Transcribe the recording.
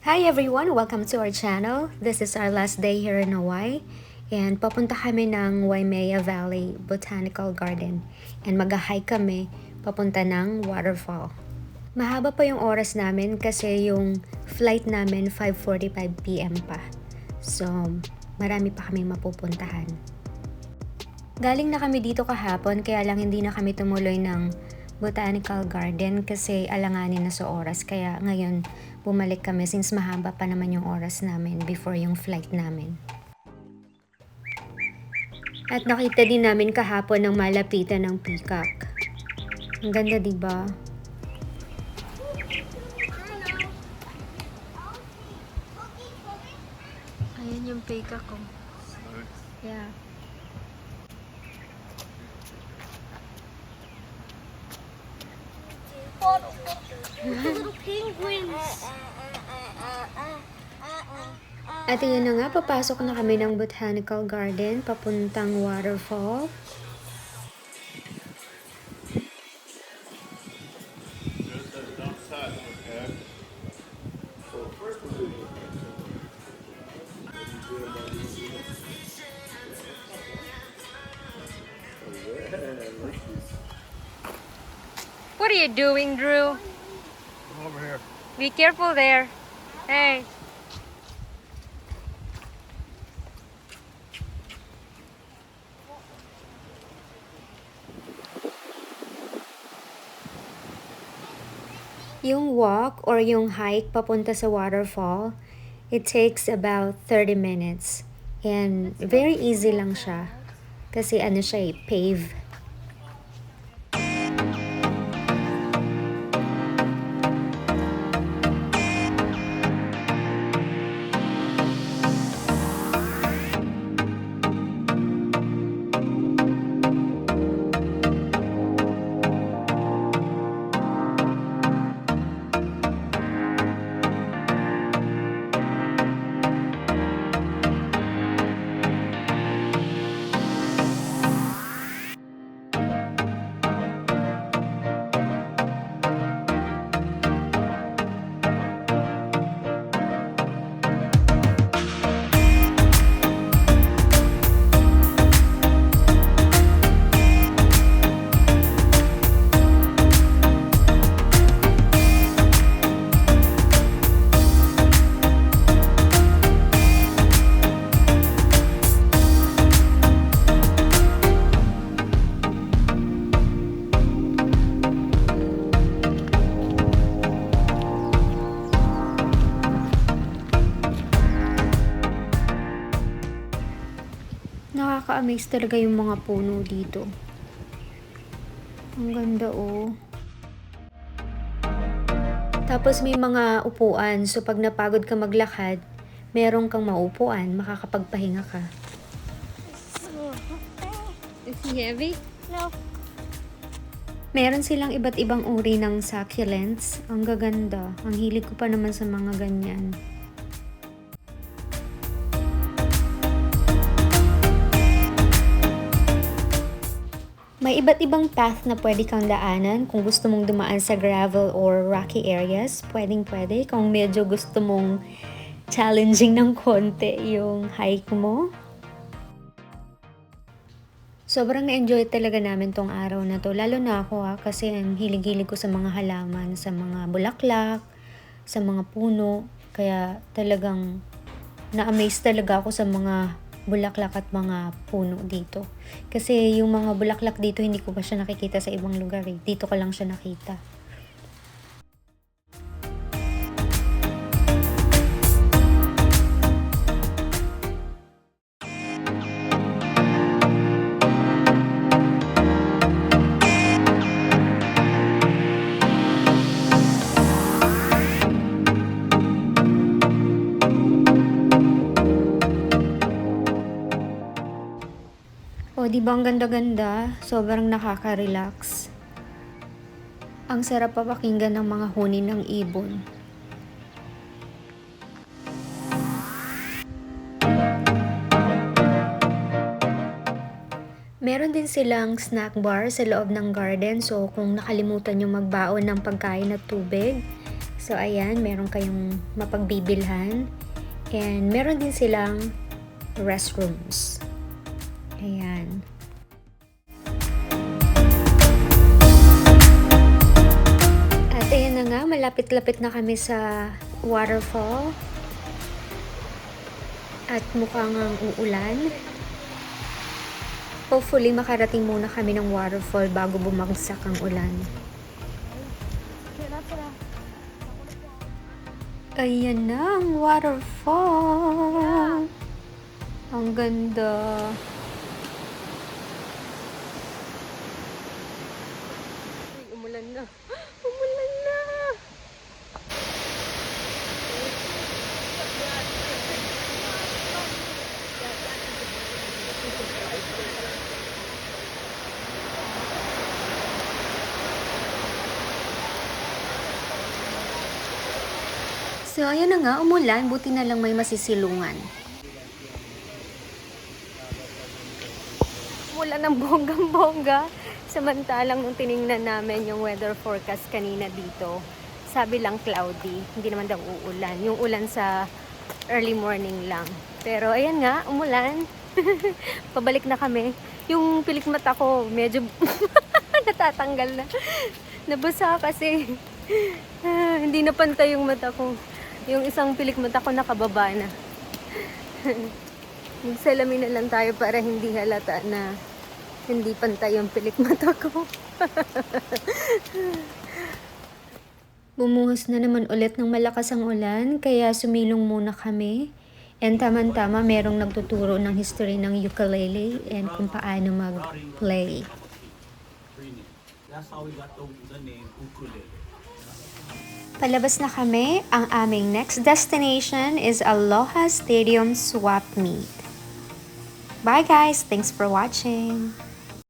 Hi everyone! Welcome to our channel. This is our last day here in Hawaii. And papunta kami ng Waimea Valley Botanical Garden. And mag-hike kami papunta ng waterfall. Mahaba pa yung oras namin kasi yung flight namin 5:45 PM pa. So, marami pa kaming mapupuntahan. Galing na kami dito kahapon kaya lang hindi na kami tumuloy ng Botanical Garden kasi alanganin na sa oras. Kaya ngayon bumalik kami since mahaba pa naman yung oras namin before yung flight namin. At nakita din namin kahapon ng malapitan ng peacock. Ang ganda, diba? Ayan yung peacock ko. Yeah. Little penguins. At yun na nga, papasok na kami ng Botanical Garden, papuntang waterfall. What are you doing, Drew? Come over here. Be careful there. Hey. Yung walk or yung hike papunta sa waterfall, it takes about 30 minutes. And very easy lang siya. Kasi ano siya pave. Nakaka-amaze talaga yung mga puno dito. Ang ganda oh. Tapos may mga upuan, so pag napagod ka maglakad, meron kang maupuan, makakapagpahinga ka. Is he heavy? No. Meron silang iba't ibang uri ng succulents. Ang gaganda. Ang hilig ko pa naman sa mga ganyan. May iba't ibang path na pwede kang daanan. Kung gusto mong dumaan sa gravel or rocky areas, pwedeng-pwede. Kung medyo gusto mong challenging ng konti yung hike mo. Sobrang na-enjoy talaga namin tong araw na to. Lalo na ako kasi ang hilig-hilig ko sa mga halaman, sa mga bulaklak, sa mga puno. Kaya talagang na-amaze talaga ako sa mga bulaklak at mga puno dito. Kasi yung mga bulaklak dito hindi ko pa siya nakikita sa ibang lugar eh. Dito ko lang siya nakita. O, di ba ang ganda-ganda? Sobrang nakaka-relax. Ang sarap papakinggan ng mga huni ng ibon. Meron din silang snack bar sa loob ng garden. So, kung nakalimutan nyo magbaon ng pagkain at tubig, So ayan, meron kayong mapagbibilhan. And meron din silang restrooms. Ayan. At ayan na nga, malapit-lapit na kami sa waterfall. At mukhang ang uulan. Hopefully, makarating muna kami ng waterfall bago bumagsak ang ulan. Ayan na ang waterfall. Ang ganda. Umulan na. Umulan na. So, ayan na nga, umulan. Buti na lang may masisilungan. Umulan ng bonggang-bongga. Samantalang nung tiningnan namin yung weather forecast kanina dito, sabi lang cloudy. Hindi naman daw uulan. Yung ulan sa early morning lang. Pero ayan nga, umulan. Pabalik na kami. Yung pilik mata ko, medyo natatanggal na. Nabasa kasi. Hindi na pantay yung mata ko. Yung isang pilik mata ko nakababa na. Magsalamin na lang tayo para hindi halata na hindi pantay yung pilik mata ko. Bumuhos na naman ulit ng malakas ang ulan, kaya sumilong muna kami. And tama-tama, merong nagtuturo ng history ng ukulele and kung paano mag-play. That's how we got the name ukulele. Palabas na kami. Ang aming next destination is Aloha Stadium Swap Meet. Bye guys! Thanks for watching!